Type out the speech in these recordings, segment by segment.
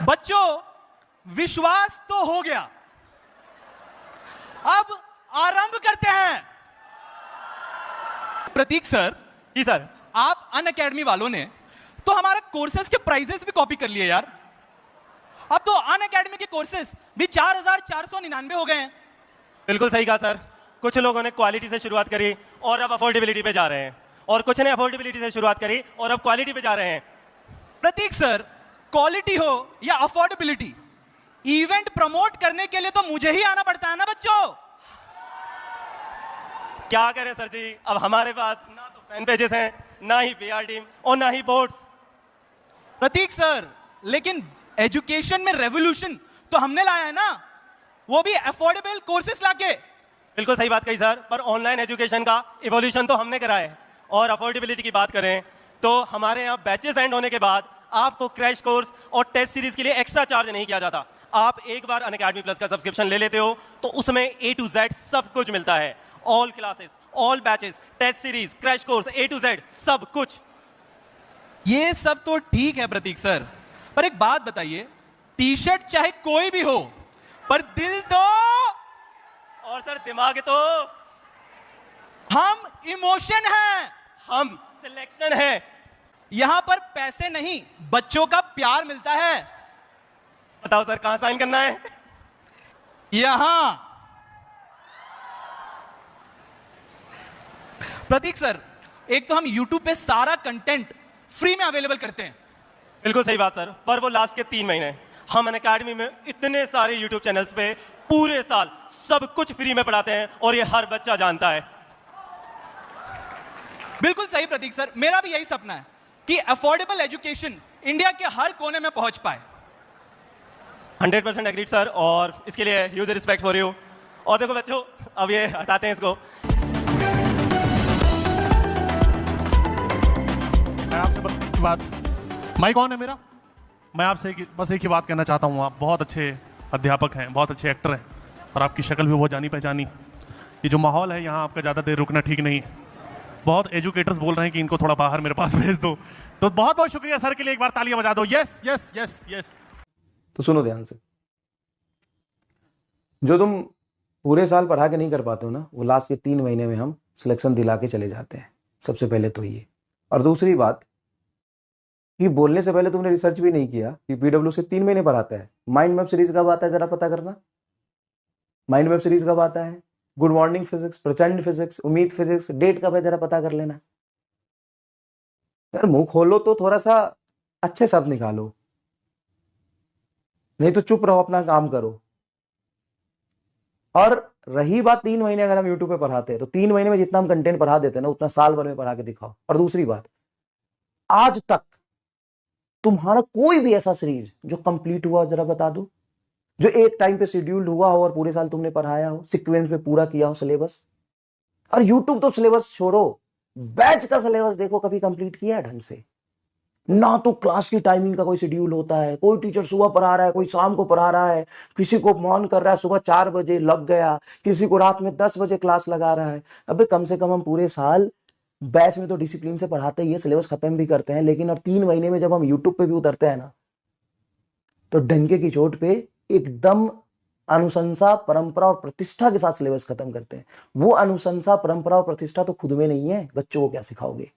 बच्चों, विश्वास तो हो गया, अब आरंभ करते हैं। प्रतीक सर। जी सर। आप अनअकैडमी वालों ने तो हमारे कोर्सेज के प्राइजेस भी कॉपी कर लिए यार। अब तो अनअकैडमी के कोर्सेज भी 4,499 हो गए हैं। बिल्कुल सही कहा सर। कुछ लोगों ने क्वालिटी से शुरुआत करी और अब अफोर्डेबिलिटी पे जा रहे हैं, और कुछ ने अफोर्डेबिलिटी से शुरुआत करी और अब क्वालिटी पे जा रहे हैं। प्रतीक सर, क्वालिटी हो या अफोर्डेबिलिटी, इवेंट प्रमोट करने के लिए तो मुझे ही आना पड़ता है ना बच्चों। क्या करें सर जी, अब हमारे पास ना तो फैन पेजेस हैं, ना ही पीआर टीम और ना ही बोर्ड्स। प्रतीक सर, लेकिन एजुकेशन में रेवोल्यूशन तो हमने लाया है ना, वो भी अफोर्डेबल कोर्सेज लाके। बिल्कुल सही बात कही सर, पर ऑनलाइन एजुकेशन का इवोल्यूशन तो हमने करा है। और अफोर्डेबिलिटी की बात करें तो हमारे यहाँ बैचेस एंड होने के बाद आपको क्रैश कोर्स और टेस्ट सीरीज के लिए एक्स्ट्रा चार्ज नहीं किया जाता। आप एक बार अनअकैडमी प्लस का सब्सक्रिप्शन ले लेते हो तो उसमें A to Z सब कुछ मिलता है। All classes, all batches, test series, crash course, A to Z सब कुछ। ये सब तो ठीक है प्रतीक सर, पर एक बात बताइए, टी शर्ट चाहे कोई भी हो, पर दिल तो, और सर दिमाग तो, हम इमोशन हैं, हम सिलेक्शन है। यहां पर पैसे नहीं, बच्चों का प्यार मिलता है। बताओ सर कहां साइन करना है? यहां। प्रतीक सर, एक तो हम YouTube पे सारा कंटेंट फ्री में अवेलेबल करते हैं। बिल्कुल सही बात सर, पर वो लास्ट के 3 महीने हम अनअकैडमी में इतने सारे YouTube चैनल्स पे पूरे साल सब कुछ फ्री में पढ़ाते हैं, और ये हर बच्चा जानता है। बिल्कुल सही प्रतीक सर, मेरा भी यही सपना है कि अफोर्डेबल एजुकेशन इंडिया के हर कोने में पहुंच पाए। 100% एग्रीड सर, और इसके लिए ह्यूज रिस्पेक्ट फॉर यू। और देखो बच्चों, अब ये हटाते हैं इसको। मैं आपसे बात, माइक ऑन है मेरा? मैं आपसे बस एक ही बात कहना चाहता हूँ, आप बहुत अच्छे अध्यापक हैं, बहुत अच्छे एक्टर हैं, और आपकी शक्ल भी बहुत जानी पहचानी। ये जो माहौल है यहाँ, आपका ज़्यादा देर रुकना ठीक नहीं। बहुत एजुकेटर्स बोल रहे हैं कि इनको थोड़ा बाहर मेरे पास भेज दो, तो बहुत बहुत शुक्रिया सर के लिए, एक बार तालियां बजा दो। Yes yes yes yes. तो सुनो ध्यान से, जो तुम पूरे साल पढ़ा के नहीं कर पाते हो ना, वो लास्ट के 3 महीने में हम सिलेक्शन दिला के चले जाते हैं। सबसे पहले तो ये, और दूसरी बात कि बोलने से पहले तुमने रिसर्च भी नहीं किया कि पीडब्ल्यू से 3 महीने पढ़ाता है। माइंड मैप सीरीज कब आता है जरा पता करना। माइंड मैप सीरीज कब आता है? गुड मॉर्निंग फिजिक्स, प्रचंड फिजिक्स, उम्मीद फिजिक्स, डेट कब है जरा पता कर लेना। यार मुंह खोलो तो थोड़ा सा अच्छे शब्द निकालो, नहीं तो चुप रहो, अपना काम करो। और रही बात 3 महीने अगर हम यूट्यूब पे पढ़ाते हैं, तो 3 महीने में जितना हम कंटेंट पढ़ा देते हैं ना, उतना साल भर में पढ़ा के दिखाओ। और दूसरी बात, आज तक तुम्हारा कोई भी ऐसा सीरीज जो कंप्लीट हुआ जरा बता दो, जो एक टाइम पे शेड्यूल्ड हुआ हो और पूरे साल तुमने पढ़ाया हो, सीक्वेंस पे पूरा किया हो सिलेबस। और यूट्यूब तो सिलेबस छोड़ो, बैच का सिलेबस देखो, कभी कंप्लीट किया है ढंग से? ना तो क्लास की टाइमिंग का कोई शेड्यूल होता है, कोई टीचर सुबह पढ़ा रहा है, कोई शाम को पढ़ा रहा है, किसी को मॉर्न कर रहा है सुबह 4 बजे लग गया, किसी को रात में 10 बजे क्लास लगा रहा है। अबे कम से कम हम पूरे साल बैच में तो डिसिप्लिन से पढ़ाते ही है, सिलेबस खत्म भी करते हैं, लेकिन अब 3 महीने में जब हम यूट्यूब पे भी उतरते हैं ना, तो डंके की चोट पे एकदम अनुशंसा, परंपरा और प्रतिष्ठा के साथ सिलेबस खत्म करते हैं। वो अनुशंसा, परंपरा और प्रतिष्ठा तो खुद में नहीं है, बच्चों को क्या सिखाओगे?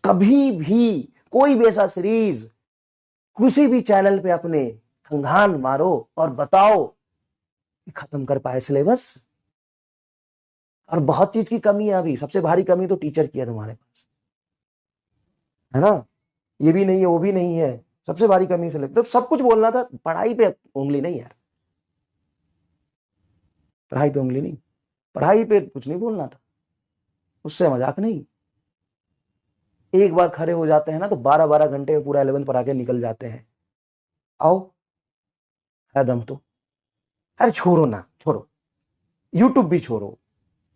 कभी भी कोई भी ऐसा सीरीज किसी भी चैनल पे अपने खंगान मारो और बताओ कि खत्म कर पाए सिलेबस। और बहुत चीज की कमी है अभी, सबसे भारी कमी तो टीचर की है तुम्हारे पास, है ना? ये भी नहीं है, वो भी नहीं है, सबसे भारी कमी सिलेबस। तो सब कुछ बोलना था, पढ़ाई पे उंगली नहीं यार, पढ़ाई पे उंगली नहीं, पढ़ाई पे कुछ नहीं बोलना था, उससे मजाक नहीं। एक बार खड़े हो जाते हैं ना, तो 12-12 घंटे में पूरा 11th पढ़ा के निकल जाते हैं। आओ, है दम तो। अरे छोड़ो ना, छोड़ो, यूट्यूब भी छोड़ो,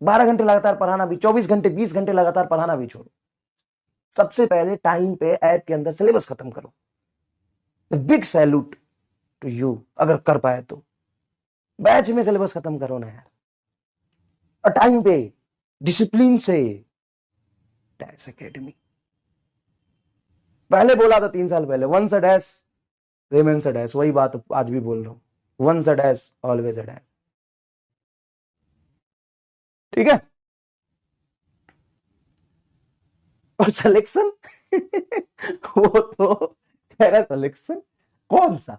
12 घंटे लगातार पढ़ाना भी, 24 घंटे 20 घंटे लगातार पढ़ाना भी छोड़ो। सबसे पहले टाइम पे ऐप के अंदर सिलेबस खत्म करो। बिग सैल्यूट टू यू, अगर कर पाए तो बैच में सिलेबस खत्म करो ना यार, और टाइम पे डिसिप्लिन से। डैश एकेडमी पहले बोला था 3 साल पहले, once a dash remains a dash, वही बात आज भी बोल रहा हूं, once a dash always a dash. ठीक है। और सिलेक्शन वो तो कह रहा सिलेक्शन कौन सा,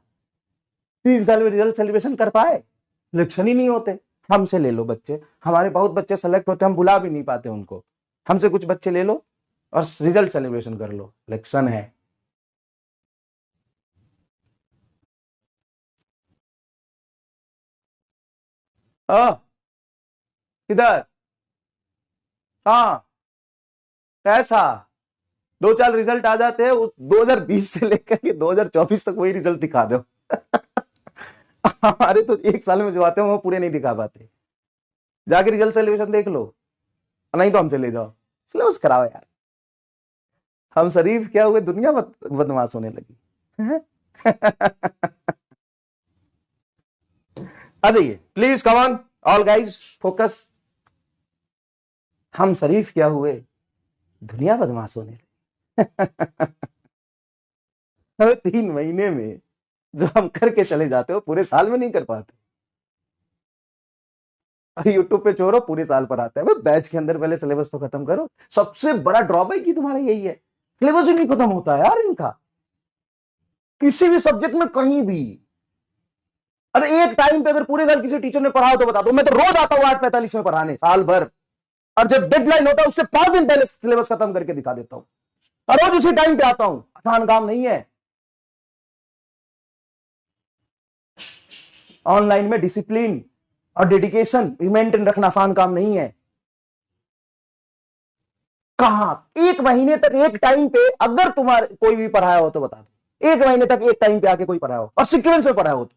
3 साल में रिजल्ट सेलिब्रेशन कर पाए, सिलेक्शन ही नहीं होते। हमसे ले लो बच्चे, हमारे बहुत बच्चे सेलेक्ट होते, हम बुला भी नहीं पाते उनको। हमसे कुछ बच्चे ले लो और रिजल्ट सेलिब्रेशन कर लो, सिलेक्शन है। किधर, हाँ कैसा, 2 साल रिजल्ट आ जाते हैं, 2020 से लेकर के 2024 तक वही रिजल्ट दिखा दो। हमारे तो 1 साल में जो आते हैं वो पूरे नहीं दिखा पाते। जाके रिजल्ट सेलिब्रेशन देख लो, नहीं तो हमसे ले जाओ, सिलेबस कराओ यार। हम शरीफ क्या हुए, दुनिया बदमाश होने लगी। आ जाइए please, come on all guys, focus. हम शरीफ क्या हुए, दुनिया बदमाश होने लगी। हमें 3 महीने में जो हम करके चले जाते हो पूरे साल में नहीं कर पाते। यूट्यूब पे छोड़ो, पूरे साल पर आता है। बैच के अंदर पहले सिलेबस तो खत्म करो। सबसे बड़ा ड्रॉबैक ही तुम्हारा यही है, सिलेबस ही नहीं खत्म होता है यार इनका, किसी भी सब्जेक्ट में कहीं भी। अरे एक टाइम पे अगर पूरे साल किसी टीचर ने पढ़ाओ तो बता दो, मैं तो रोज आता हूँ 8:45 में पढ़ाने साल भर, और जब डेडलाइन होता है उससे 5 दिन पहले सिलेबस खत्म करके दिखा देता हूं, और रोज उसी टाइम पे आता हूं। आसान काम नहीं है। ऑनलाइन में डिसिप्लिन और डेडिकेशन मेंटेन रखना आसान काम नहीं है। कहां 1 महीने तक एक टाइम पे अगर तुम्हारे कोई भी पढ़ाया हो तो बता दो, 1 महीने तक एक टाइम पे आके कोई पढ़ाया हो और सीक्वेंस में पढ़ाया हो तो।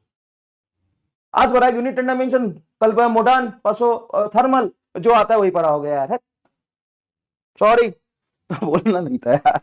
आज पढ़ा यूनिट एंड डायमेंशन, कल पढ़ा मॉडर्न, परसों थर्मल, जो आता है वही पढ़ा हो गया यार। सॉरी बोलना नहीं था यार।